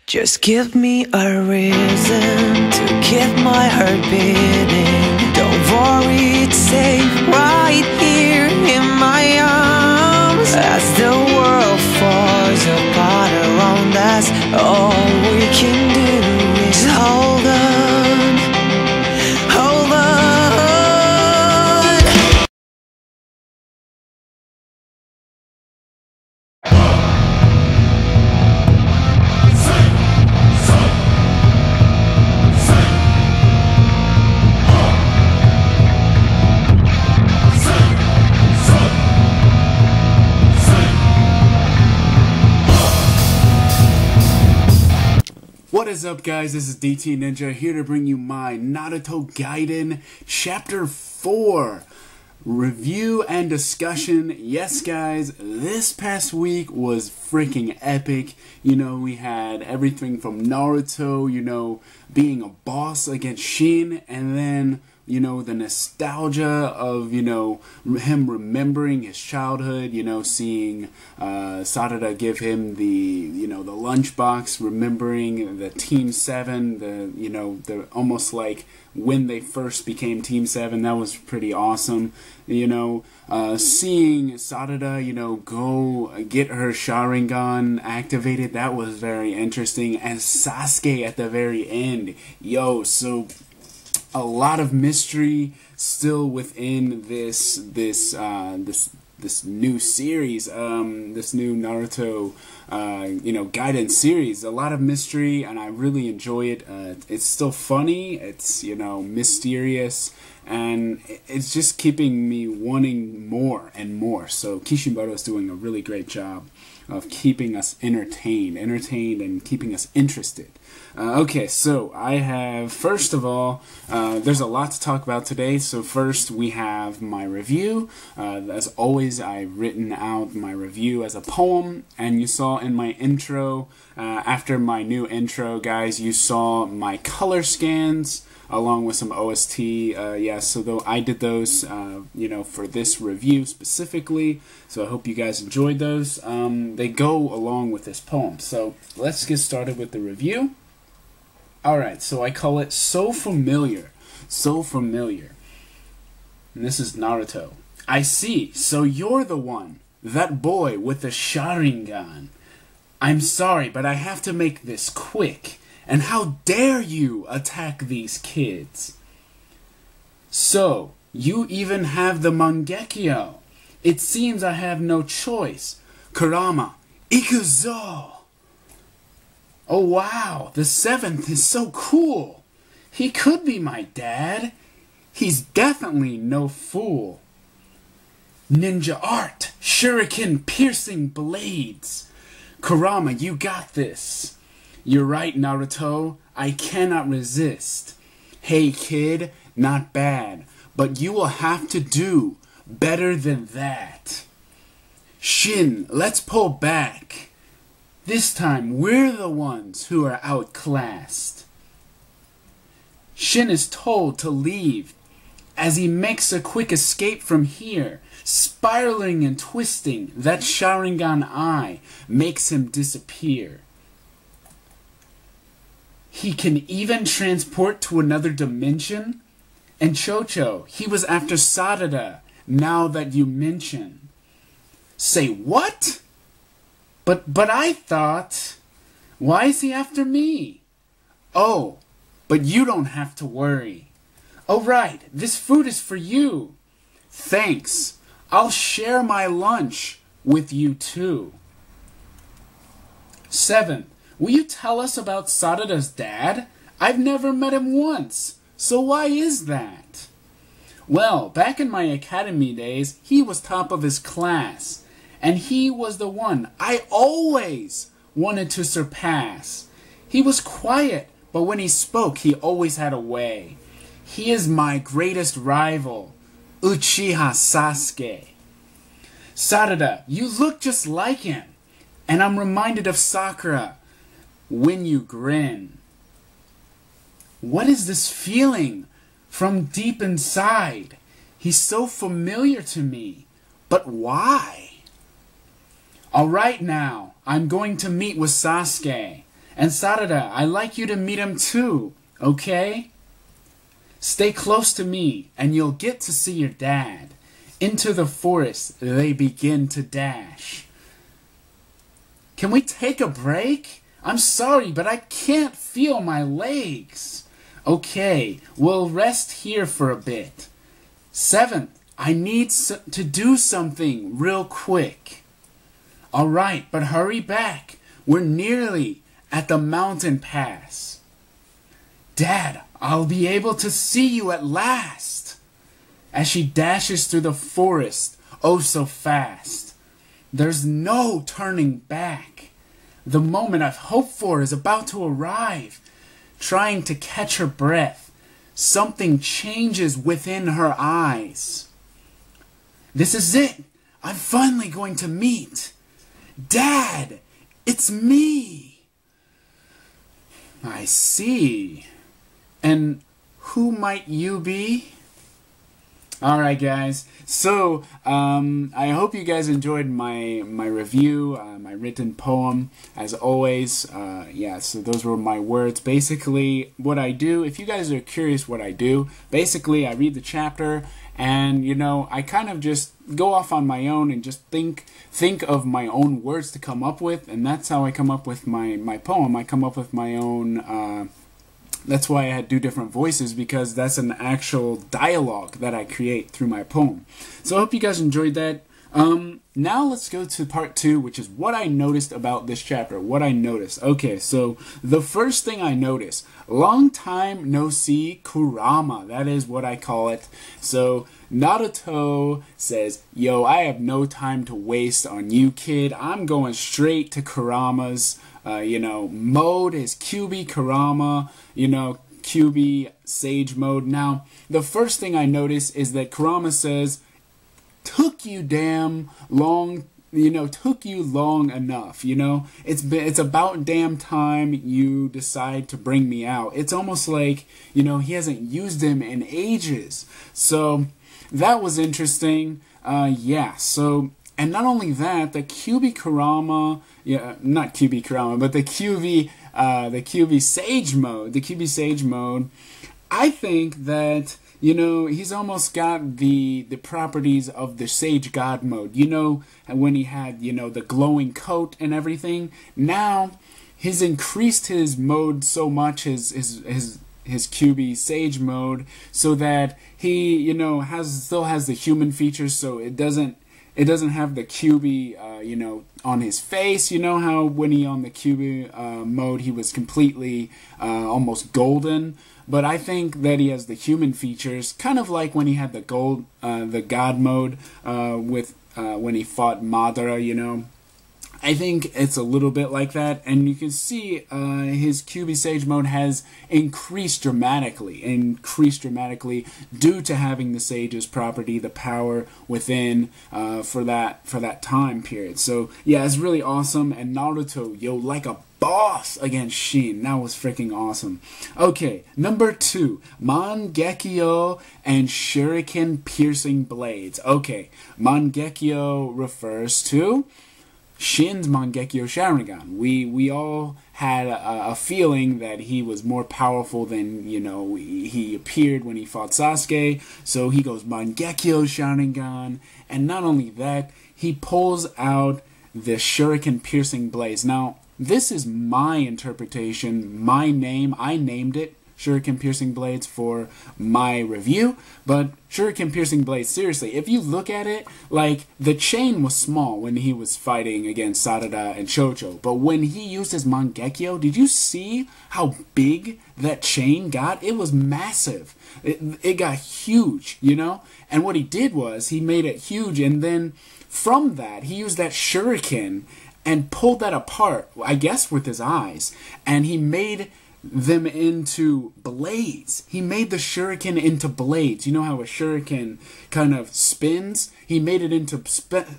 Just give me a reason to keep my heart beating. Don't worry, it's safe right here in my arms. As the world falls apart around us, all we can do is hold on, hold on. What is up, guys? This is DT Ninja here to bring you my Naruto Gaiden Chapter 4 review and discussion. Yes, guys, this past week was freaking epic. You know, we had everything from Naruto, you know, being a boss against Shin, and then, you know, the nostalgia of, you know, him remembering his childhood, you know, seeing Sarada give him the, you know, the lunchbox, remembering the Team 7, the, you know, the almost like when they first became Team 7, that was pretty awesome. You know, seeing Sarada, you know, go get her Sharingan activated, that was very interesting. And Sasuke at the very end, yo, so a lot of mystery still within this new series, this new Naruto, you know, Gaiden series. A lot of mystery, and I really enjoy it. It's still funny. It's, you know, mysterious, and it's just keeping me wanting more and more. So Kishimoto is doing a really great job of keeping us entertained and keeping us interested. Okay, so I have, first of all, there's a lot to talk about today. So first we have my review. As always, I've written out my review as a poem, and you saw in my intro, after my new intro, guys, you saw my color scans along with some OST. Yeah, so though I did those, you know, for this review specifically. So I hope you guys enjoyed those. They go along with this poem. So let's get started with the review. Alright, so I call it So Familiar. So Familiar. And this is Naruto. I see, so you're the one. That boy with the Sharingan. I'm sorry, but I have to make this quick. And how dare you attack these kids? So, you even have the Mangekyo. It seems I have no choice. Kurama, ikuzo! Oh wow, the 7th is so cool. He could be my dad. He's definitely no fool. Ninja art, shuriken piercing blades. Kurama, you got this. You're right, Naruto. I cannot resist. Hey kid, not bad, but you will have to do better than that. Shin, let's pull back. This time, we're the ones who are outclassed. Shin is told to leave as he makes a quick escape from here. Spiraling and twisting, that Sharingan eye makes him disappear. He can even transport to another dimension? And Chocho, he was after Sarada, now that you mention. Say what? But I thought, why is he after me? Oh, but you don't have to worry. Oh right, this food is for you. Thanks, I'll share my lunch with you too. 7th, will you tell us about Sarada's dad? I've never met him once, so why is that? Well, back in my academy days, he was top of his class. And he was the one I always wanted to surpass. He was quiet, but when he spoke, he always had a way. He is my greatest rival, Uchiha Sasuke. Sarada, you look just like him. And I'm reminded of Sakura when you grin. What is this feeling from deep inside? He's so familiar to me, but why? Alright now, I'm going to meet with Sasuke, And Sarada, I'd like you to meet him too, okay? Stay close to me, and you'll get to see your dad. Into the forest they begin to dash. Can we take a break? I'm sorry, but I can't feel my legs. Okay, we'll rest here for a bit. 7th, I need to do something real quick. Alright, but hurry back. We're nearly at the mountain pass. Dad, I'll be able to see you at last. As she dashes through the forest, oh so fast. There's no turning back. The moment I've hoped for is about to arrive. Trying to catch her breath, something changes within her eyes. This is it. I'm finally going to meet. Dad, it's me. I see. And who might you be? Alright guys, so I hope you guys enjoyed my review, my written poem. As always, yeah, so those were my words. Basically, what I do, if you guys are curious what I do, basically I read the chapter and, you know, I kind of just go off on my own and just think of my own words to come up with, and that's how I come up with my poem. I come up with my own that's why I had do different voices, because that's an actual dialogue that I create through my poem. So I hope you guys enjoyed that. Now let's go to part 2, which is what I noticed about this chapter. What I noticed. Okay, so the first thing I noticed, long time no see Kurama. That is what I call it. So Naruto says, yo, I have no time to waste on you, kid. I'm going straight to Kurama's you know, mode is QB Kurama, you know, QB Sage mode. Now, the first thing I notice is that Kurama says, took you damn long, you know, took you long enough, you know. It's about damn time you decide to bring me out. It's almost like, you know, he hasn't used him in ages. So, that was interesting. Yeah, so... And not only that, the QB Kurama, yeah, not QB Kurama, but the QB Sage mode, I think that, you know, he's almost got the properties of the Sage God mode. You know, when he had, you know, the glowing coat and everything. Now, he's increased his mode so much, his QB Sage mode, so that he, you know, still has the human features, so it doesn't have the QB, you know, on his face. You know how when he on the QB mode, he was completely almost golden. But I think that he has the human features, kind of like when he had the God mode with when he fought Madara. You know, I think it's a little bit like that, and you can see his QB Sage mode has increased dramatically due to having the Sage's property, the power within for that time period. So yeah, it's really awesome. And Naruto, yo, like a boss against Shin. That was freaking awesome. Okay, number 2, Mangekyo and Shuriken piercing blades. Okay, Mangekyo refers to Shin's Mangekyo Sharingan. We all had a feeling that he was more powerful than, you know, he appeared when he fought Sasuke. So he goes Mangekyo Sharingan, and not only that, he pulls out the Shuriken piercing blades. Now, this is my interpretation, my name. I named it Shuriken piercing blades for my review, but Shuriken piercing blades, seriously, if you look at it, like, the chain was small when he was fighting against Sarada and Chocho, but when he used his Mangekyo, did you see how big that chain got? It was massive. It got huge, you know? And what he did was, he made it huge, and then from that, he used that Shuriken and pulled that apart, I guess with his eyes, and he made them into blades. He made the shuriken into blades. You know how a shuriken kind of spins? He made it into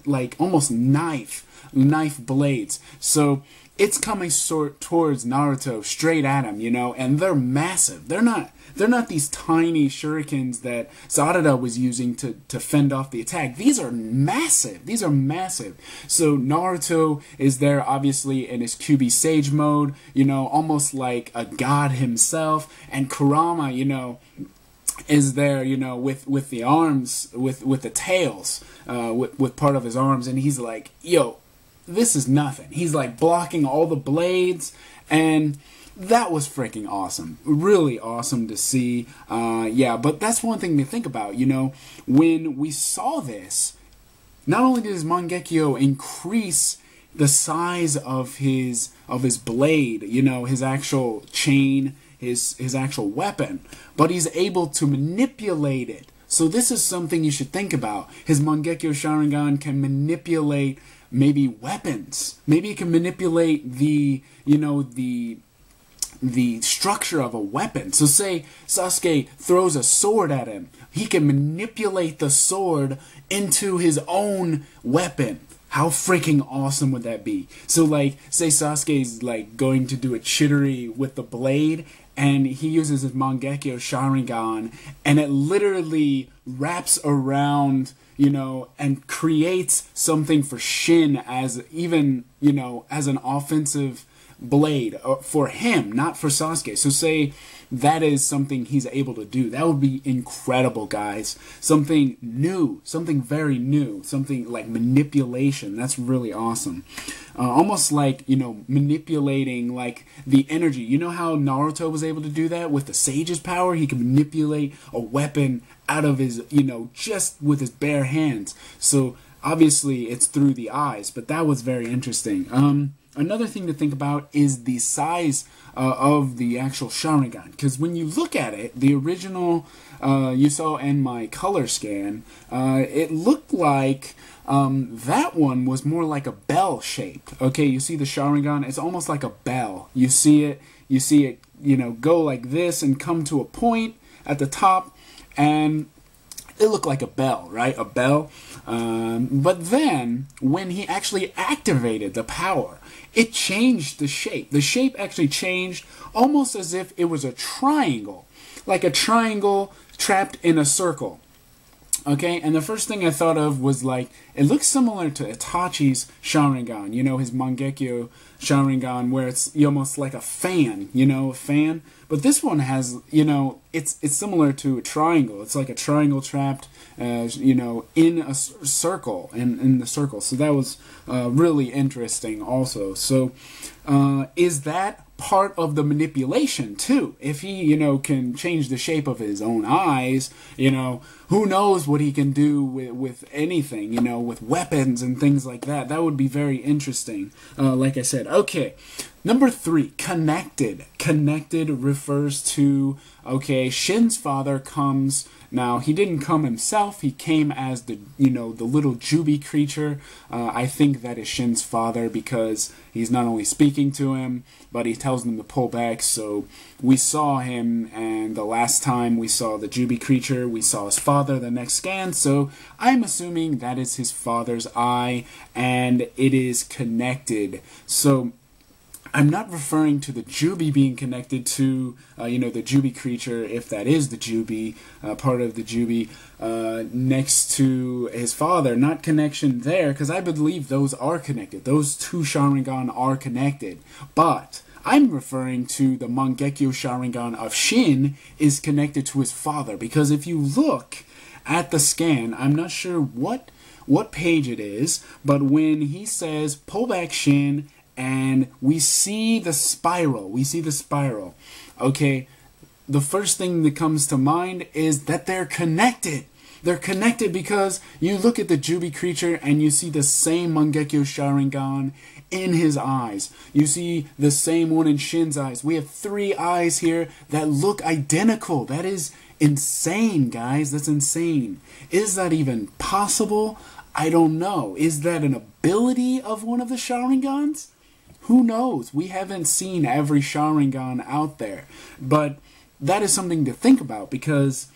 like almost knife blades. So it's coming towards Naruto straight at him, you know, and they're massive. They're not these tiny shurikens that Sarada was using to fend off the attack. These are massive. These are massive. So Naruto is there, obviously, in his QB Sage mode, you know, almost like a god himself. And Kurama, you know, is there, you know, with the arms, with the tails, with part of his arms. And he's like, yo, this is nothing. He's like blocking all the blades, and that was freaking awesome. Really awesome to see. Yeah, but that's one thing to think about, you know. When we saw this, not only does Mangekyo increase the size of his blade, you know, his actual chain, his actual weapon, but he's able to manipulate it. So this is something you should think about. His Mangekyo Sharingan can manipulate maybe weapons. Maybe it can manipulate the, you know, the structure of a weapon. So say Sasuke throws a sword at him, he can manipulate the sword into his own weapon. How freaking awesome would that be? So like, say Sasuke's like going to do a chidori with the blade, and he uses his Mangekyo Sharingan, and it literally wraps around, you know, and creates something for Shin as even, you know, as an offensive blade for him, not for Sasuke. So say that is something he's able to do. That would be incredible, guys. Something new, something very new, something like manipulation. That's really awesome. Almost like, you know, manipulating like the energy. You know how Naruto was able to do that with the Sage's power? He could manipulate a weapon out of his, you know, just with his bare hands. So obviously it's through the eyes, but that was very interesting. Another thing to think about is the size of the actual Sharingan. Because when you look at it, the original you saw in my color scan, it looked like that one was more like a bell shape. Okay, you see the Sharingan, it's almost like a bell. You see it, you know, go like this and come to a point at the top, and it looked like a bell, right? A bell. But then, when he actually activated the power, it changed the shape. The shape actually changed almost as if it was a triangle. Like a triangle trapped in a circle. Okay, and the first thing I thought of was like, it looks similar to Itachi's Sharingan, you know, his Mangekyo Sharingan, where it's almost like a fan, you know, a fan. But this one has, you know, it's similar to a triangle. It's like a triangle trapped, you know, in a circle, in the circle. So that was really interesting also. So is that part of the manipulation too? If he, you know, can change the shape of his own eyes, you know, who knows what he can do with anything, you know, with weapons and things like that. That would be very interesting. Like I said, okay. Number 3, connected. Connected refers to, okay, Shin's father comes. Now, he didn't come himself. He came as the, you know, the little Jubi creature. I think that is Shin's father because he's not only speaking to him, but he tells him to pull back. So we saw him, and the last time we saw the Jubi creature, we saw his father the next scan. So I'm assuming that is his father's eye, and it is connected. So I'm not referring to the Jubi being connected to, you know, the Jubi creature, if that is the Jubi, part of the Jubi, next to his father. Not connection there, because I believe those are connected. Those two Sharingan are connected. But I'm referring to the Mangekyo Sharingan of Shin is connected to his father. Because if you look at the scan, I'm not sure what page it is, but when he says, pull back Shin, and we see the spiral. Okay, the first thing that comes to mind is that they're connected. They're connected because you look at the Jubi creature and you see the same Mangekyo Sharingan in his eyes. You see the same one in Shin's eyes. We have 3 eyes here that look identical. That is insane, guys. That's insane. Is that even possible? I don't know. Is that an ability of one of the Sharingans? Who knows? We haven't seen every Sharingan out there. But that is something to think about because,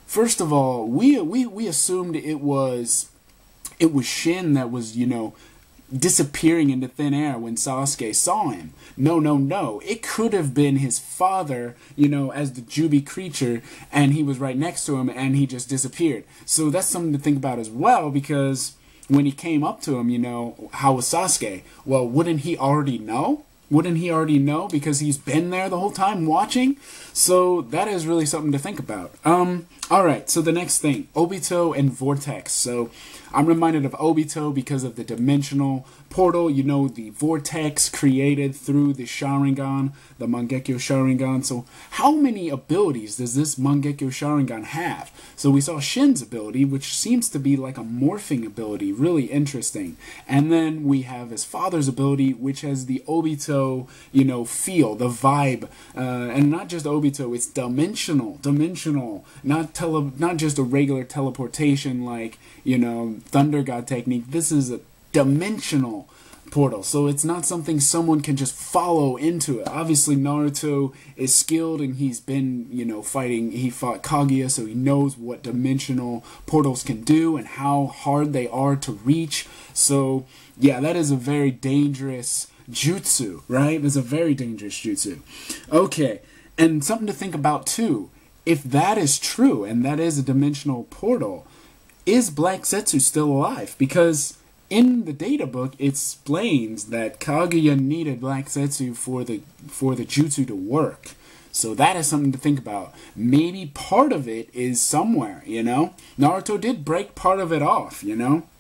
first of all, we assumed it was Shin that was, you know, disappearing into thin air when Sasuke saw him. No, no, no. It could have been his father, as the Jubi creature, and he was right next to him, and he just disappeared. So that's something to think about as well, because when he came up to him, how was Sasuke? Well, wouldn't he already know? Wouldn't he already know because he's been there the whole time watching? So that is really something to think about. Alright, so the next thing, Obito and Vortex. So I'm reminded of Obito because of the dimensional portal, the vortex created through the Sharingan, the Mangekyo Sharingan. So how many abilities does this Mangekyo Sharingan have? So we saw Shin's ability, which seems to be like a morphing ability, really interesting. And then we have his father's ability, which has the Obito, feel, the vibe. And not just Obito, it's dimensional, not just a regular teleportation like, Thunder God technique. This is a dimensional portal, so it's not something someone can just follow into it. Obviously Naruto is skilled and he's been fighting, he fought Kaguya, so he knows what dimensional portals can do and how hard they are to reach. So yeah, that is a very dangerous jutsu, right? It's a very dangerous jutsu. Okay, and something to think about too, if that is true and that is a dimensional portal, is Black Zetsu still alive? Because in the data book, it explains that Kaguya needed Black Zetsu for the jutsu to work. So that is something to think about. Maybe part of it is somewhere, Naruto did break part of it off,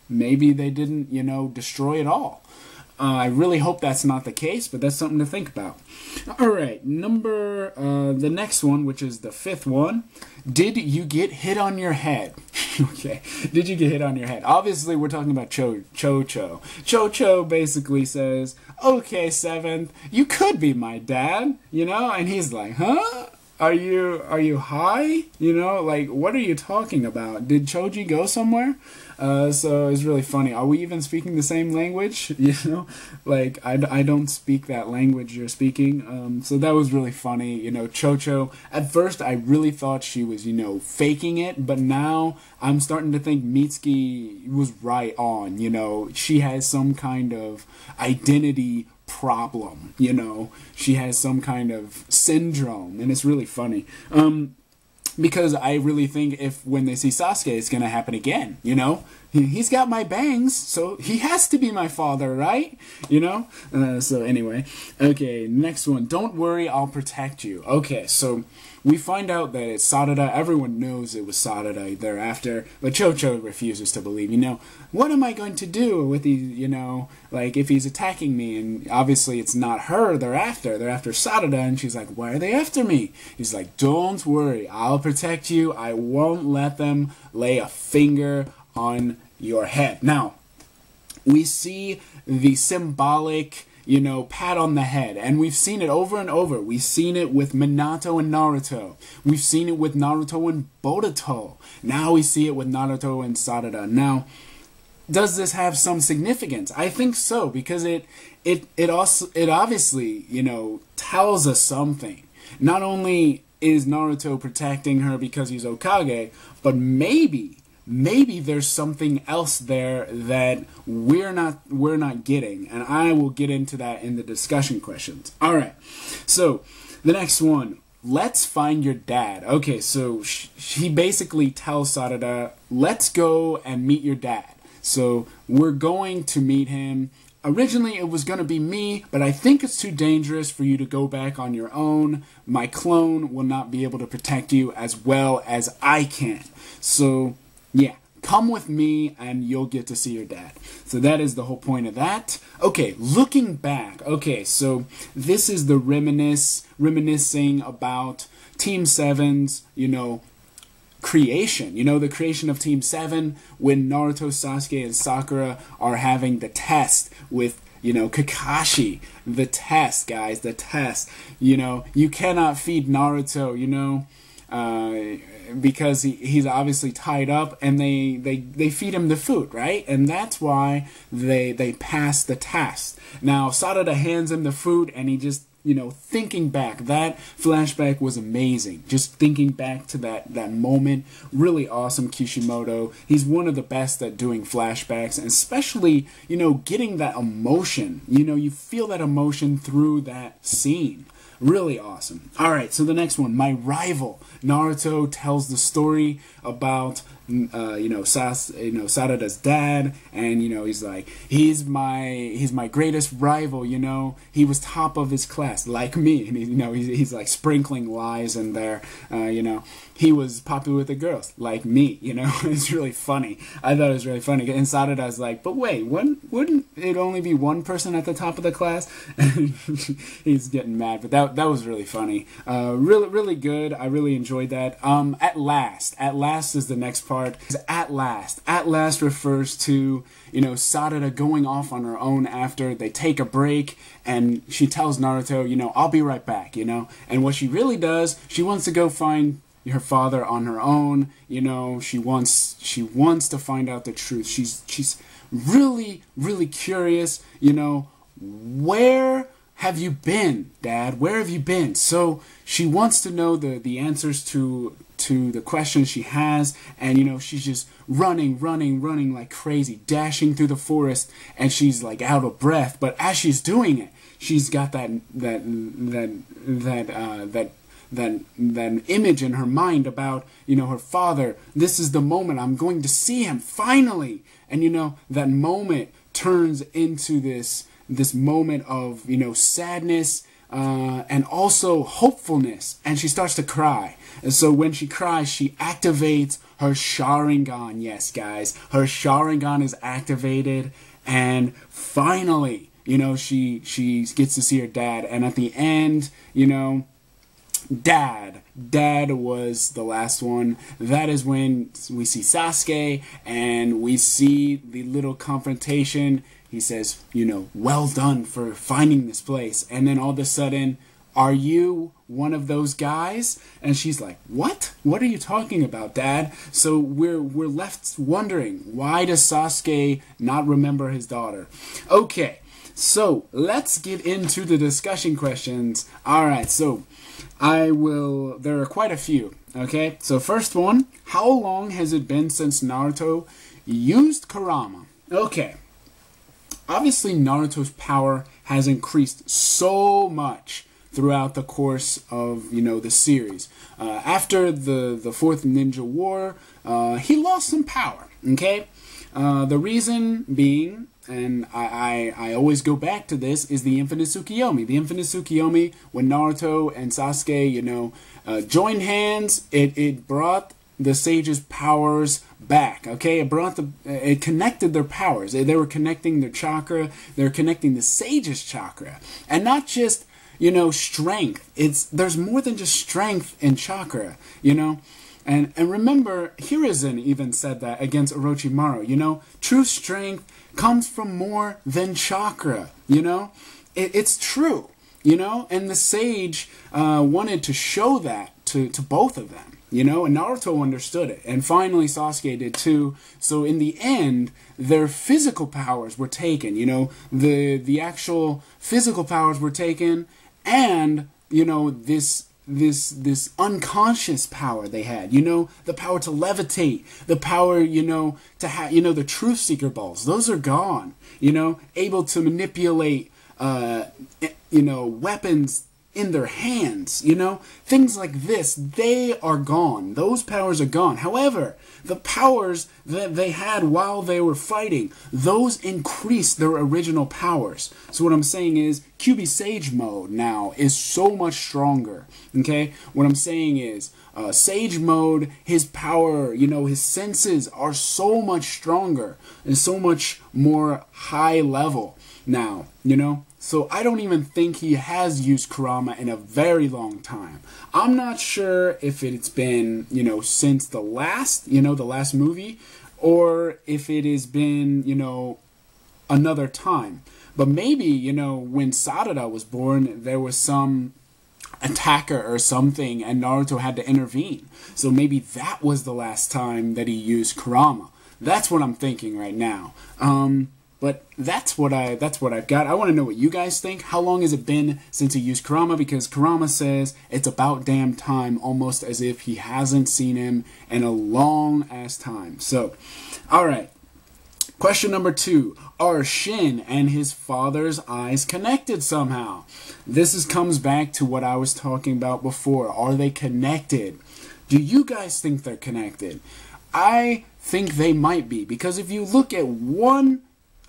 Maybe they didn't, destroy it all. I really hope that's not the case, but that's something to think about. Alright, the next one, which is the fifth one. Did you get hit on your head? Okay, did you get hit on your head? Obviously, we're talking about Chocho. Chocho basically says, okay, seventh, you could be my dad, And he's like, huh? Are you high? Like, what are you talking about? Did Choji go somewhere? So it's really funny. Are we even speaking the same language? Like, I don't speak that language you're speaking. So that was really funny. Chocho, at first I really thought she was, faking it, but now I'm starting to think Mitsuki was right on, she has some kind of identity problem, she has some kind of syndrome, and it's really funny. Because I really think when they see Sasuke, it's going to happen again, He's got my bangs, so he has to be my father, right? So anyway. Okay, next one. Don't worry, I'll protect you. Okay, so we find out that it's Sarada. Everyone knows it was Sarada thereafter, but Chocho refuses to believe. What am I going to do with these, like if he's attacking me? And obviously it's not her they're after. They're after Sarada, and she's like, why are they after me? He's like, don't worry, I'll protect you. I won't let them lay a finger on your head. Now, we see the symbolic, pat on the head, and we've seen it over and over. We've seen it with Minato and Naruto. We've seen it with Naruto and Boruto. Now we see it with Naruto and Sarada. Now, does this have some significance? I think so, because it obviously, tells us something. Not only is Naruto protecting her because he's Hokage, but maybe there's something else there that we're not getting, and I will get into that in the discussion questions. All right, so the next one, let's find your dad. Okay, so he basically tells Sarada, let's go and meet your dad. So we're going to meet him. Originally it was going to be me, but I think it's too dangerous for you to go back on your own. My clone will not be able to protect you as well as I can. So yeah, come with me and you'll get to see your dad. So that is the whole point of that. Okay, looking back. Okay, so this is the reminiscing about Team 7's, creation. The creation of Team 7 when Naruto, Sasuke, and Sakura are having the test with, Kakashi. The test, guys, the test. You cannot feed Naruto, because he's obviously tied up, and they feed him the food, right? And that's why they pass the test. Now Sarada hands him the food, and he just thinking back, that flashback was amazing. Just thinking back to that moment, really awesome. Kishimoto, he's one of the best at doing flashbacks, and especially, getting that emotion. You feel that emotion through that scene. Really awesome. Alright, so the next one, my rival. Naruto tells the story about Sarada's dad, and he's like, he's my greatest rival. He was top of his class, like me, and he's like sprinkling lies in there. He was popular with the girls, like me. It's really funny. I thought it was really funny. And Sarada's like, but wait, wouldn't it only be one person at the top of the class? He's getting mad, but that was really funny. Really good. I really enjoyed that. At last is the next part. At last refers to Sarada going off on her own after they take a break, and she tells Naruto, I'll be right back. And what she really does, she wants to go find her father on her own. She wants to find out the truth. She's really curious. Where have you been, Dad? Where have you been? So she wants to know the answers to the questions she has, and she's just running like crazy, dashing through the forest, and she's like out of breath. But as she's doing it, she's got that image in her mind about her father. This is the moment I'm going to see him finally, and that moment turns into this moment of sadness and also hopefulness, and she starts to cry. And so when she cries, she activates her Sharingan. Yes, guys, her Sharingan is activated, and finally, she gets to see her dad. And at the end, Dad was the last one. That is when we see Sasuke, and we see the little confrontation. He says, well done for finding this place. And then all of a sudden, are you one of those guys? And she's like, what? What are you talking about, Dad? So we're left wondering, why does Sasuke not remember his daughter? Okay, so let's get into the discussion questions. Alright, so there are quite a few. Okay, so first one, how long has it been since Naruto used Kurama? Okay. Obviously, Naruto's power has increased so much throughout the course of, the series. After the Fourth Ninja War, he lost some power, okay? The reason being, and I always go back to this, is the Infinite Tsukiyomi. The Infinite Tsukiyomi, when Naruto and Sasuke, joined hands, it brought the sage's powers back. Okay, it connected their powers. They were connecting their chakra. They were connecting the sage's chakra, and not just strength. There's more than just strength in chakra. And remember, Hiruzen even said that against Orochimaru. True strength comes from more than chakra. It's true. And the sage wanted to show that to both of them. And Naruto understood it. And finally Sasuke did too. So in the end, their physical powers were taken. The actual physical powers were taken, and this unconscious power they had, the power to levitate, the power, to have, the truth seeker balls, those are gone, able to manipulate, weapons in their hands, things like this, they are gone. Those powers are gone. However, the powers that they had while they were fighting, those increased their original powers. So what I'm saying is, QB Sage mode now is so much stronger, okay? What I'm saying is, Sage mode, his power, his senses are so much stronger and so much more high level now, So I don't even think he has used Kurama in a very long time. I'm not sure if it's been, since the last movie, or if it has been, another time. But maybe, when Sarada was born, there was some attacker or something, and Naruto had to intervene. So maybe that was the last time that he used Kurama. That's what I'm thinking right now. But that's what I've got. I want to know what you guys think. How long has it been since he used Kurama? Because Kurama says it's about damn time, almost as if he hasn't seen him in a long ass time. So, all right. Question number 2. Are Shin and his father's eyes connected somehow? This comes back to what I was talking about before. Are they connected? Do you guys think they're connected? I think they might be, because if you look at one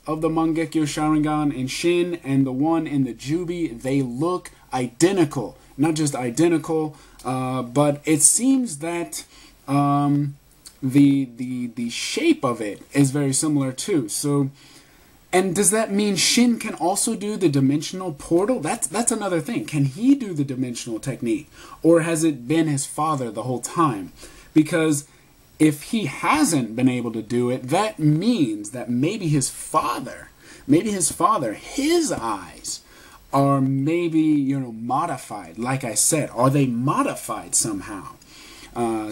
of the Mangekyo Sharingan in Shin and the one in the Jubi, they look identical. Not just identical, but it seems that the shape of it is very similar too. So, and does that mean Shin can also do the dimensional portal? That's another thing. Can he do the dimensional technique, or has it been his father the whole time? Because if he hasn't been able to do it, that means that maybe his father, his eyes are maybe, modified. Like I said, are they modified somehow?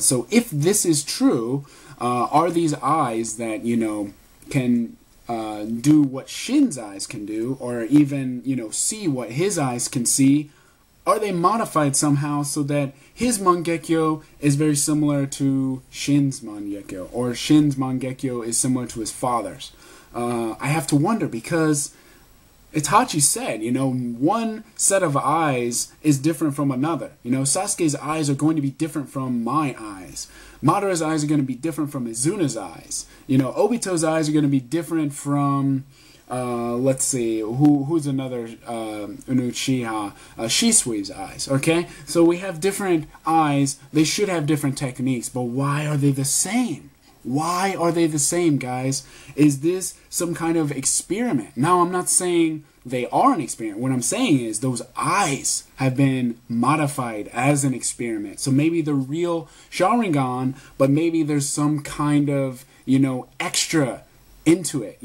So if this is true, are these eyes that, can do what Shin's eyes can do, or even, see what his eyes can see, are they modified somehow so that his Mangekyo is very similar to Shin's Mangekyo, or Shin's Mangekyo is similar to his father's? I have to wonder, because Itachi said, one set of eyes is different from another. Sasuke's eyes are going to be different from my eyes. Madara's eyes are going to be different from Izuna's eyes. Obito's eyes are going to be different from, let's see, who's another Uchiha? Shisui's eyes, okay? So we have different eyes. They should have different techniques, but why are they the same? Why are they the same, guys? Is this some kind of experiment? Now, I'm not saying they are an experiment. What I'm saying is those eyes have been modified as an experiment. So maybe the real Sharingan, but maybe there's some kind of, extra into it,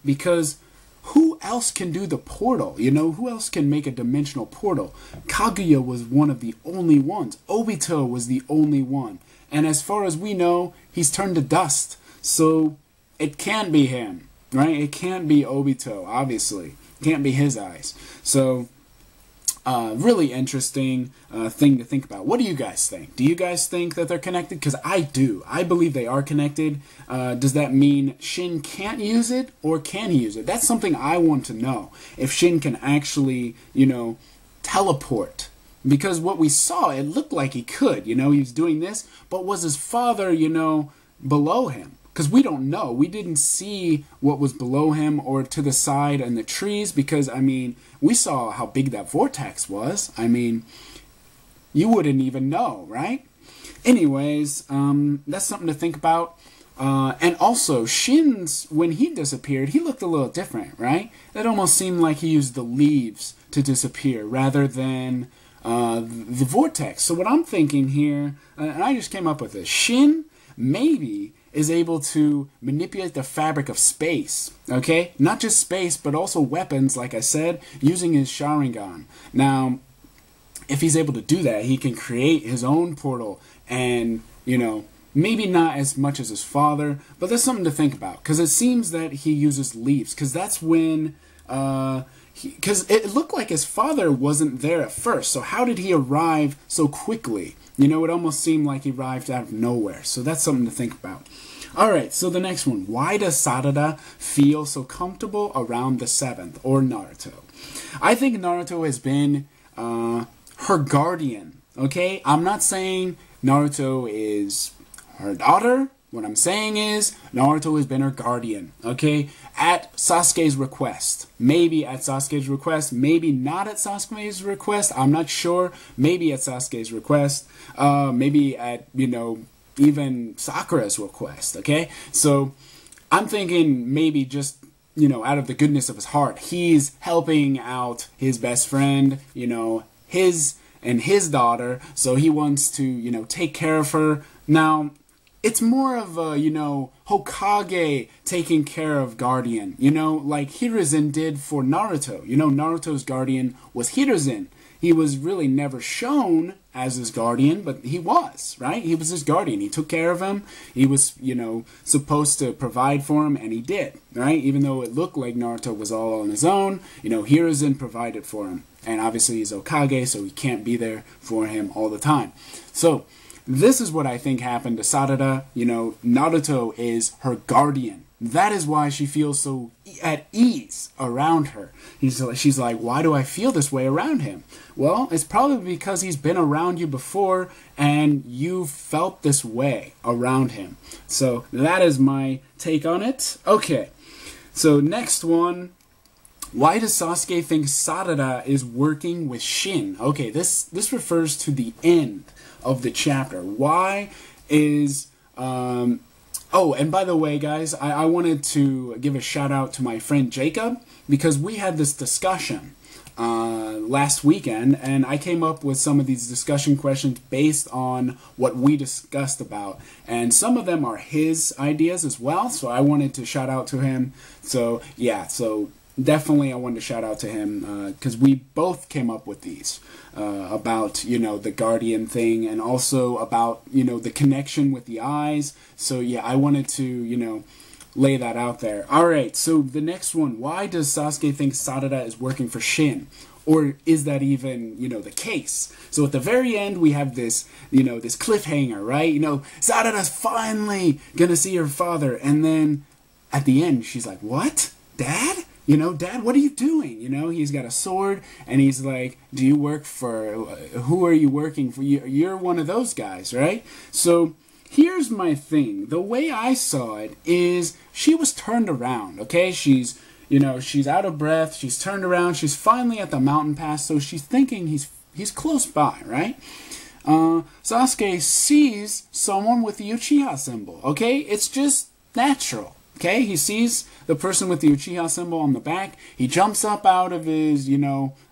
because who else can do the portal? Who else can make a dimensional portal? Kaguya was one of the only ones. Obito was the only one. And as far as we know, he's turned to dust. So it can't be him, right? It can't be Obito, obviously. It can't be his eyes. So really interesting thing to think about. What do you guys think? Do you guys think that they're connected? Because I do. I believe they are connected. Does that mean Shin can't use it, or can he use it? That's something I want to know. If Shin can actually, teleport. Because what we saw, it looked like he could. He was doing this, but was his father, below him? Because we don't know. We didn't see what was below him or to the side and the trees, because, we saw how big that vortex was. You wouldn't even know, right? Anyways, that's something to think about. And also, Shin's, when he disappeared, he looked a little different, right? It almost seemed like he used the leaves to disappear rather than the vortex. So what I'm thinking here, and I just came up with this, Shin maybe is able to manipulate the fabric of space, okay? Not just space, but also weapons, like I said, using his Sharingan. Now, if he's able to do that, he can create his own portal, and, maybe not as much as his father, but there's something to think about, because it seems that he uses leaves, because that's when, because it looked like his father wasn't there at first, so how did he arrive so quickly? It almost seemed like he arrived out of nowhere, so that's something to think about. Alright, so the next one. Why does Sarada feel so comfortable around the 7th, or Naruto? I think Naruto has been her guardian, okay? I'm not saying Naruto is her daughter. What I'm saying is Naruto has been her guardian, okay? At Sasuke's request. Maybe at Sasuke's request, maybe not at Sasuke's request. I'm not sure. Maybe at Sasuke's request. Maybe at, even Sakura's request, okay? So I'm thinking maybe just, out of the goodness of his heart, he's helping out his best friend, his daughter, so he wants to, take care of her. Now, it's more of a, Hokage taking care of guardian, like Hiruzen did for Naruto. Naruto's guardian was Hiruzen. he was really never shown as his guardian, but he was, right? He was his guardian. He took care of him. He was, supposed to provide for him, and he did, right? Even though it looked like Naruto was all on his own, Hiruzen provided for him. And obviously he's Hokage, so he can't be there for him all the time. So this is what I think happened to Sarada. Naruto is her guardian. That is why she feels so at ease around her. She's like, why do I feel this way around him? Well, it's probably because he's been around you before and you felt this way around him. So that is my take on it. Okay, so next one. Why does Sasuke think Sarada is working with Shin? Okay, this refers to the end of the chapter. Why is... Oh, and by the way, guys, I wanted to give a shout out to my friend Jacob, because we had this discussion last weekend, and I came up with some of these discussion questions based on what we discussed about, and some of them are his ideas as well, so I wanted to shout out to him. So yeah, so definitely I wanted to shout out to him because we both came up with these about the guardian thing, and also about the connection with the eyes. So yeah, I wanted to lay that out there. Alright, so the next one. Why does Sasuke think Sarada is working for Shin? Or is that even, the case? So at the very end, we have this, this cliffhanger, right? Sarada's finally gonna see her father. And then at the end, she's like, what? Dad? Dad, what are you doing? He's got a sword, and he's like, do you work for, who are you working for? You're one of those guys, right? So here's my thing. The way I saw it is she was turned around, okay? She's out of breath. She's turned around. She's finally at the mountain pass, so she's thinking he's close by, right? Sasuke sees someone with the Uchiha symbol, okay? It's just natural, okay? He sees the person with the Uchiha symbol on the back. He jumps up out of his,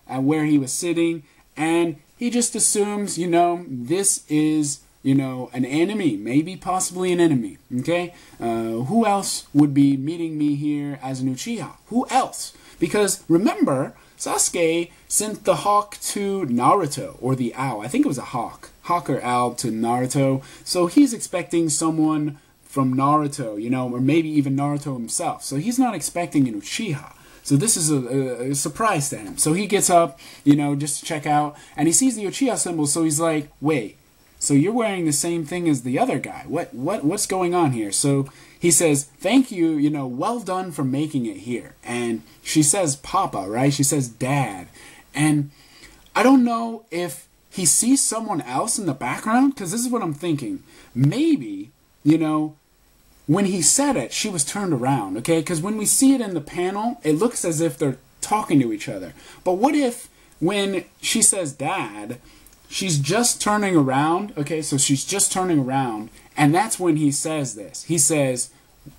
at where he was sitting, and he just assumes, this is an enemy, maybe possibly an enemy, okay? Who else would be meeting me here as an Uchiha? Who else? Because remember, Sasuke sent the hawk to Naruto, or the owl. I think it was a hawk or owl to Naruto. So he's expecting someone from Naruto, or maybe even Naruto himself. So he's not expecting an Uchiha. So this is a surprise to him. So he gets up, just to check out, and he sees the Uchiha symbol, so he's like, wait, so you're wearing the same thing as the other guy. What's going on here? So he says, thank you, well done for making it here. And she says Papa, right? She says Dad. And I don't know if he sees someone else in the background, because this is what I'm thinking. Maybe, when he said it, she was turned around, okay? Because when we see it in the panel, it looks as if they're talking to each other. But what if when she says Dad, she's just turning around, okay, so she's just turning around, and that's when he says this. He says,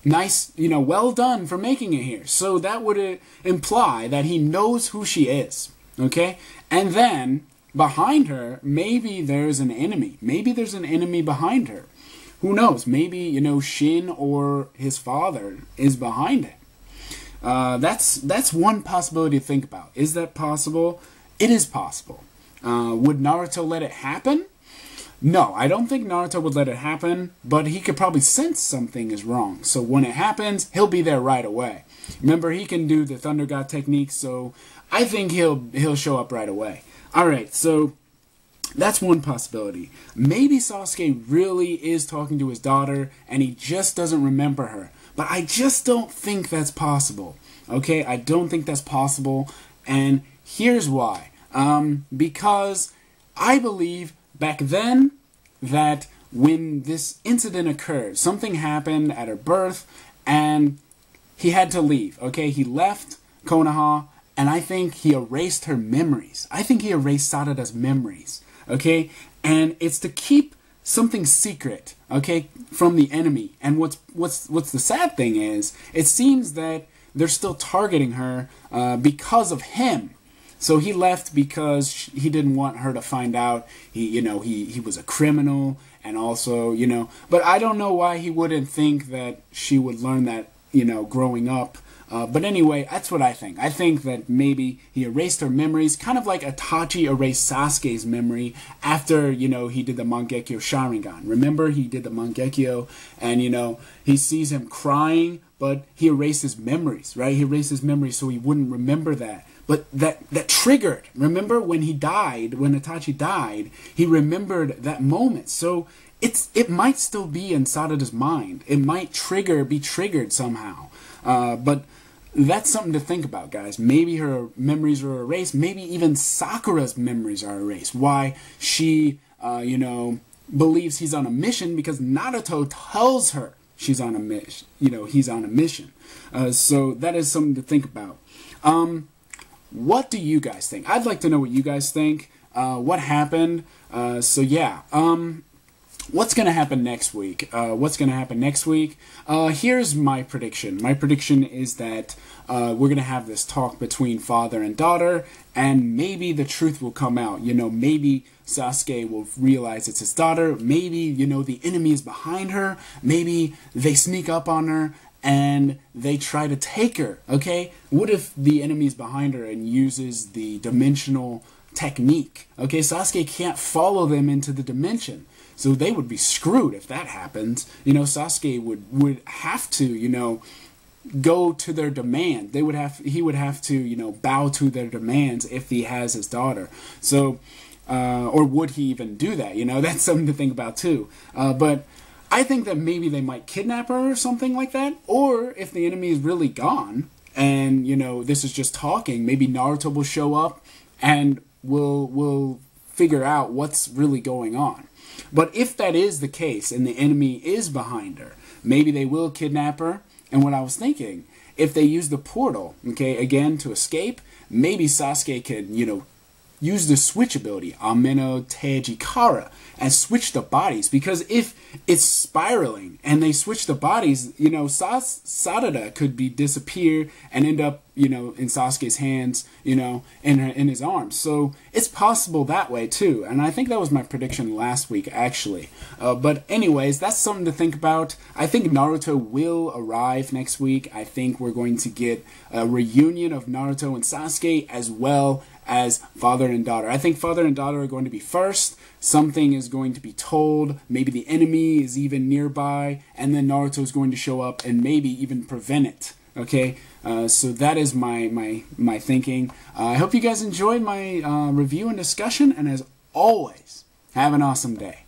nice, well done for making it here. So that would imply that he knows who she is, okay? And then, behind her, maybe there's an enemy. Maybe there's an enemy behind her. Who knows? Maybe, Shin or his father is behind it. That's one possibility to think about. Is that possible? It is possible. Would Naruto let it happen? No, I don't think Naruto would let it happen, but he could probably sense something is wrong. So when it happens, he'll be there right away. Remember, he can do the Thunder God technique, so I think he'll show up right away. Alright, so that's one possibility. Maybe Sasuke really is talking to his daughter, and he just doesn't remember her. But I just don't think that's possible. Okay, I don't think that's possible, and here's why. Because I believe back then that when this incident occurred, something happened at her birth, and he had to leave, okay? He left Konoha, and I think he erased her memories. I think he erased Sarada's memories, okay? And it's to keep something secret, okay, from the enemy. And what's the sad thing is, it seems that they're still targeting her because of him. So he left because he didn't want her to find out he was a criminal, and also, but I don't know why he wouldn't think that she would learn that, growing up, But anyway, that's what I think. I think that maybe he erased her memories, kind of like Itachi erased Sasuke's memory after, you know, he did the Mangekyo Sharingan. Remember, he did the Mangekyo, and, you know, he sees him crying, but he erased his memories, right? He erased his memories so he wouldn't remember that. But that triggered. Remember when he died, when Itachi died, he remembered that moment. So it might still be in Sarada's mind. It might be triggered somehow. But that's something to think about, guys. Maybe her memories are erased. Maybe even Sakura's memories are erased. Why she, you know, believes he's on a mission because Naruto tells her she's on a mission. You know, he's on a mission. So that is something to think about. What do you guys think? I'd like to know what you guys think. What happened? So yeah. What's going to happen next week? Here's my prediction. My prediction is that we're going to have this talk between father and daughter, and maybe the truth will come out. You know, maybe Sasuke will realize it's his daughter. Maybe, you know, the enemy is behind her. Maybe they sneak up on her and they try to take her, okay? What if the enemy is behind her and uses the dimensional technique? Okay, Sasuke can't follow them into the dimension. So they would be screwed if that happens. You know, Sasuke would have to, you know, go to their demand. He would have to, you know, bow to their demands if he has his daughter. So, or would he even do that? You know, that's something to think about too. But I think that maybe they might kidnap her or something like that. Or if the enemy is really gone and, you know, this is just talking, maybe Naruto will show up and will figure out what's really going on. But if that is the case and the enemy is behind her, maybe they will kidnap her. And what I was thinking, if they use the portal, okay, again, to escape, maybe Sasuke can, you know, use the switch ability, Ameno Teijikara, and switch the bodies. Because if it's spiraling and they switch the bodies, you know, Sarada could disappear and end up, you know, in Sasuke's hands, you know, in his arms. So it's possible that way too. And I think that was my prediction last week, actually. But anyways, that's something to think about. I think Naruto will arrive next week. I think we're going to get a reunion of Naruto and Sasuke as well as father and daughter. I think father and daughter are going to be first. Something is going to be told. Maybe the enemy is even nearby, and then Naruto is going to show up and maybe even prevent it. Okay, so that is my thinking. I hope you guys enjoyed my review and discussion, and as always, have an awesome day.